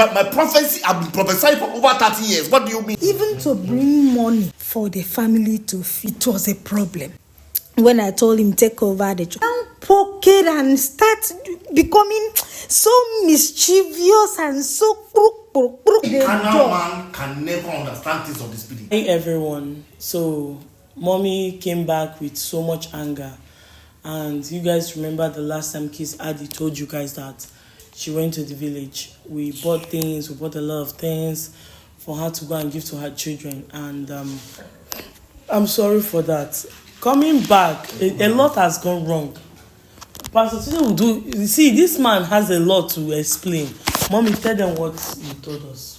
But my prophecy, I've been prophesying for over 30 years. What do you mean? Even to bring money for the family to feed, it was a problem. When I told him take over the job, poke it and start becoming so mischievous and so The carnal man can never understand things of the spirit. Hey everyone, so mommy came back with so much anger, and you guys remember the last time Kiss Adi told you guys that she went to the village. We bought a lot of things for her to go and give to her children, and I'm sorry for that. Coming back, a lot has gone wrong. Pastor Tunde will do. You see, this man has a lot to explain. Mommy, tell them what you told us.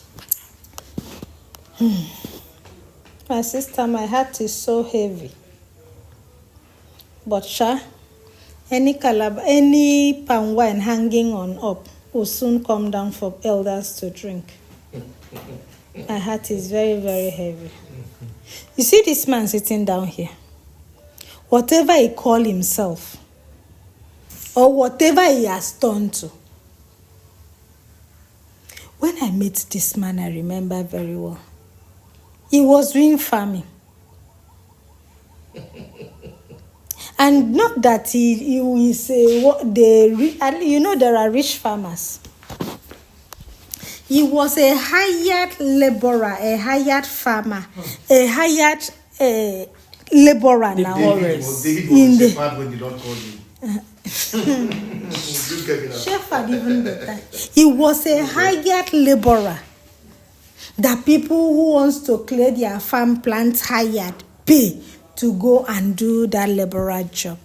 My sister, my heart is so heavy. But any palm wine hanging on up will soon come down for elders to drink. My heart is very, very heavy. You see this man sitting down here? Whatever he call himself, or whatever he has turned to. When I met this man, I remember very well. He was doing farming. And not that he is there are rich farmers. He was a hired laborer, a hired farmer, a hired laborer now. In the shepherd when you don't call him. Shepherd even better. He was a hired laborer. The people who wants to clear their farm plants hired pay to go and do that laborer job.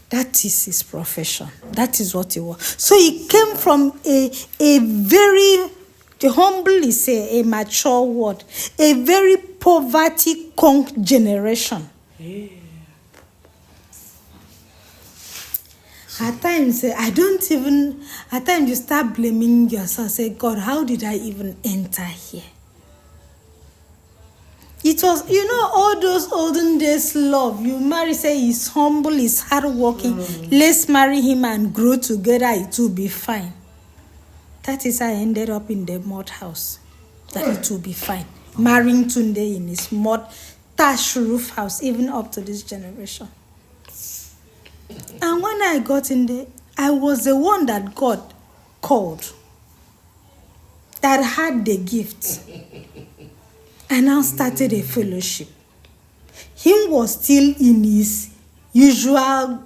That is his profession. That is what he was. So he came from a very, humble is a mature word, a very poverty-conk generation. Yeah. At times you start blaming yourself. Say, God, how did I even enter here? It was, all those olden days love. You marry, say he's humble, he's hardworking. Let's marry him and grow together. It will be fine. That is how I ended up in the mud house. That it will be fine. Marrying Tunde in his mud thatch roof house, even up to this generation. And when I got in there, I was the one that God called, that had the gift. I now started a fellowship. Him was still in his usual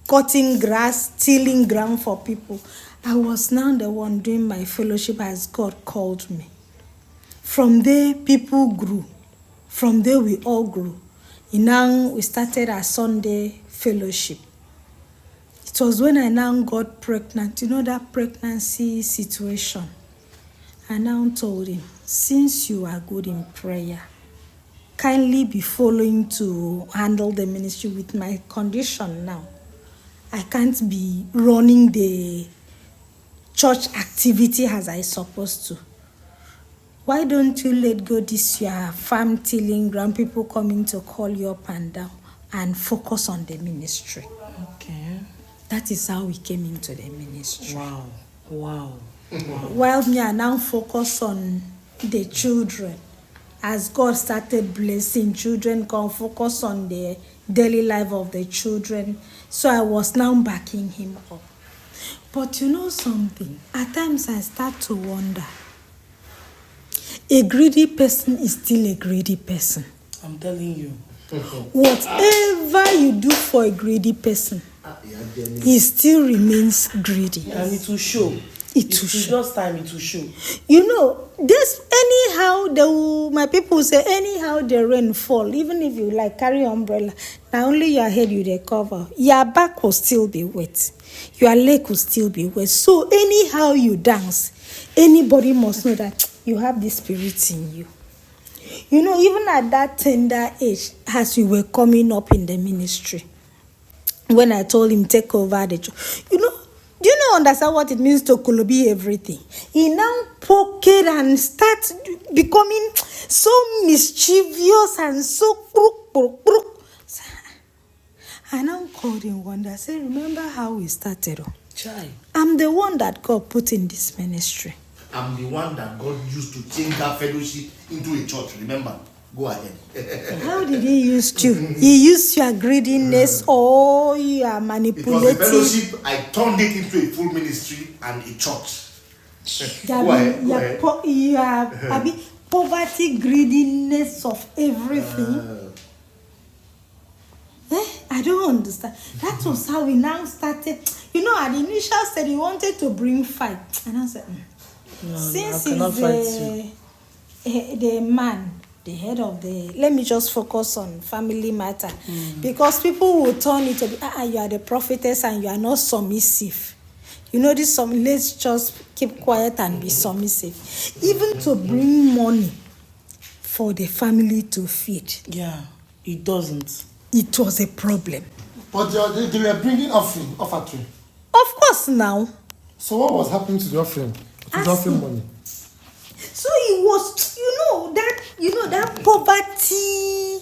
cutting grass, tilling ground for people. I was now the one doing my fellowship as God called me. From there, people grew. From there, we all grew. And now we started our Sunday fellowship. It was when I now got pregnant, that pregnancy situation. I now told him, since you are good in prayer, kindly be following to handle the ministry with my condition now. I can't be running the church activity as I supposed to. Why don't you let go this your farm tilling ground, people coming to call you up and down, and focus on the ministry? Okay. That is how we came into the ministry. Wow. While me I now focus on the children. As God started blessing children, can focus on the daily life of the children. So I was now backing him up. But you know something? At times I start to wonder. A greedy person is still a greedy person. I'm telling you. Whatever you do for a greedy person, he still remains greedy. And it will show. It will show. Just time it will show. This anyhow, my people say, anyhow the rain fall, even if you carry umbrella, now only your head you dey cover. Your back will still be wet. Your leg will still be wet. So anyhow you dance, anybody must know that you have this spirit in you. Even at that tender age, as we were coming up in the ministry, when I told him take over the church, do you not understand what it means to kolobi everything? He now poke it and start becoming so mischievous and so crook. I now called him one day. I said, remember how we started? Chai. I'm the one that God put in this ministry. I'm the one that God used to change that fellowship into a church. Remember? Go ahead. How did he use you? He used your greediness or your manipulative. It was a fellowship. I turned it into a full ministry and a church. Go ahead. Poverty, greediness of everything. I don't understand. That was how we now started. You know, at the initial said he wanted to bring fight, and I said, since he's the man, the head of the, let me just focus on family matter, because people will turn it to be, you are the prophetess and you are not submissive. You know this, let's just keep quiet and be submissive. Even to bring money for the family to feed. Yeah, it doesn't. It was a problem. But they were bringing offering. Of course now. So what was happening to the offering? To the offering money? So it was, that poverty,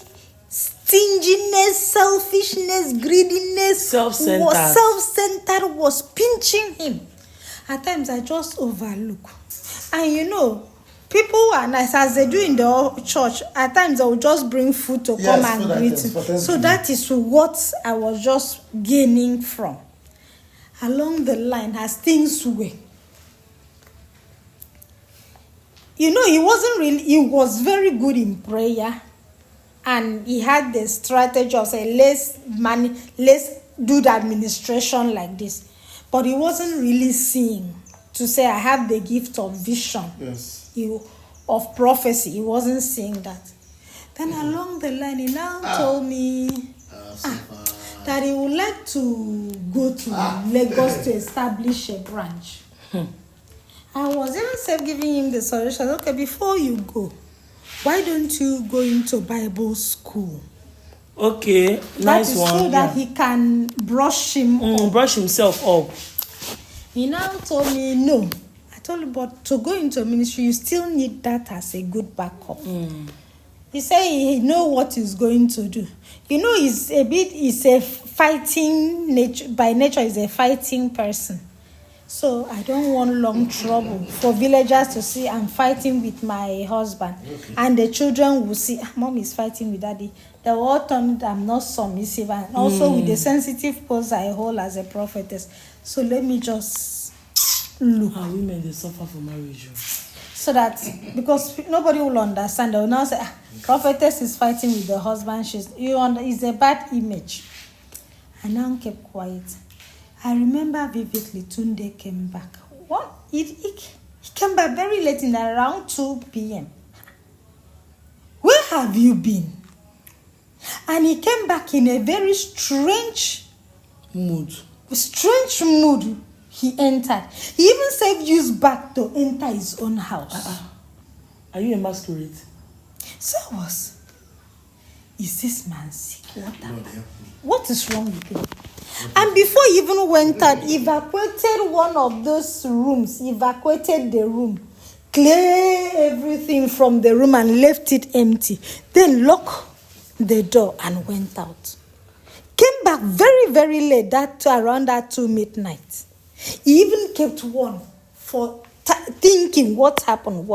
stinginess, selfishness, greediness, self-centered was pinching him. At times I just overlook. And people are nice as they do in the church. At times they will just bring food to come and greet him. So that is what I was just gaining from. Along the line, as things were. He was very good in prayer. And he had the strategy of saying, let's do the administration like this. But he wasn't really seeing to say, I have the gift of vision. Yes. Of prophecy. He wasn't seeing that. Then along the line, he now told me that he would like to go to Lagos to establish a branch. I was even giving him the solution. Okay, before you go, why don't you go into Bible school? Okay, nice one. So that he can brush himself up. He now told me no. I told him, but to go into ministry, you still need that as a good backup. He said he know what he's going to do. He's a fighting nature. By nature, he's a fighting person. So I don't want long trouble for villagers to see I'm fighting with my husband. Okay. And the children will see, Mom is fighting with daddy. They will all turn I'm not submissive. And also with the sensitive pose I hold as a prophetess. So let me just look. How women, they suffer for marriage. So that, because nobody will understand. They will now say, prophetess is fighting with the husband. It's a bad image. I now kept quiet. I remember vividly Tunde came back. He came back very late around 2 p.m. Where have you been? And he came back in a very strange mood. He entered. He even saved use back to enter his own house. Are you a masquerade? So I was. Is this man sick? What is wrong with him? And before he even went out, evacuated one of those rooms, evacuated the room, cleared everything from the room and left it empty. Then locked the door and went out. Came back very, very late, around 2 midnight. He even kept one for thinking, what happened?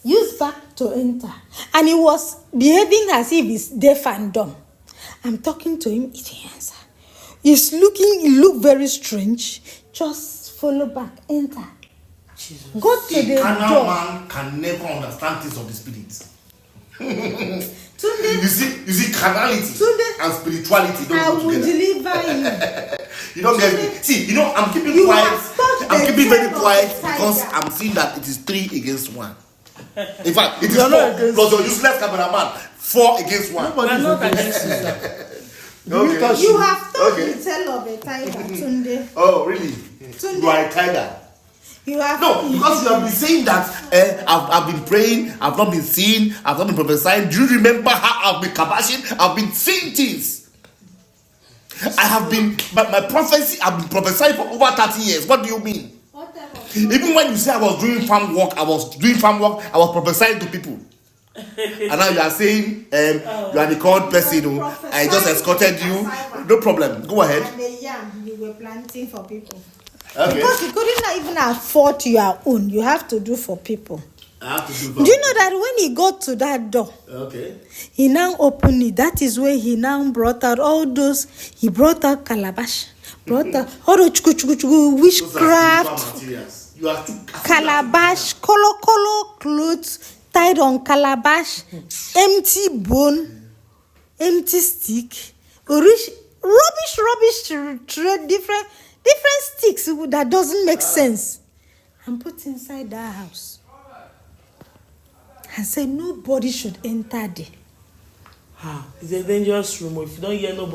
Used back to enter. And he was behaving as if he's deaf and dumb. I'm talking to him, he didn't answer. He looked very strange. Just follow back, enter. Jesus. Go to the carnal door. man can never understand things of the spirit. Tunde, you see, carnality and spirituality don't I go will together. deliver you. You don't get me. See, I'm keeping quiet. I'm keeping very quiet because I'm seeing that it is 3 against 1. In fact, it is 4 plus your useless cameraman. 4 against 1. We're not against you, sir. Okay. You have told me tell of a tiger, Tunde. Oh, really? Tunde. You are a tiger. You have No, because you have been saying that I've been praying, I've not been seeing, I've not been prophesying. Do you remember how I've been kabashing? I've been seeing things. I have been, my prophecy, I've been prophesying for over 30 years. What do you mean? Even when you say I was doing farm work, I was prophesying to people. And now you are saying you are the called person. I just escorted you. No problem. Go ahead. And the yam you were planting for people. Okay. Because you couldn't even afford your own. You have to do for people. I have to do. Do you know that when he got to that door, Okay. he now opened it. That is where he now brought out all those. He brought out calabash, brought out all the witchcraft, You are too calabash, color clothes tied on calabash, empty bone, empty stick, rubbish, different sticks that doesn't make sense, and put inside that house. And say nobody should enter there. It's a dangerous room. If you don't hear nobody.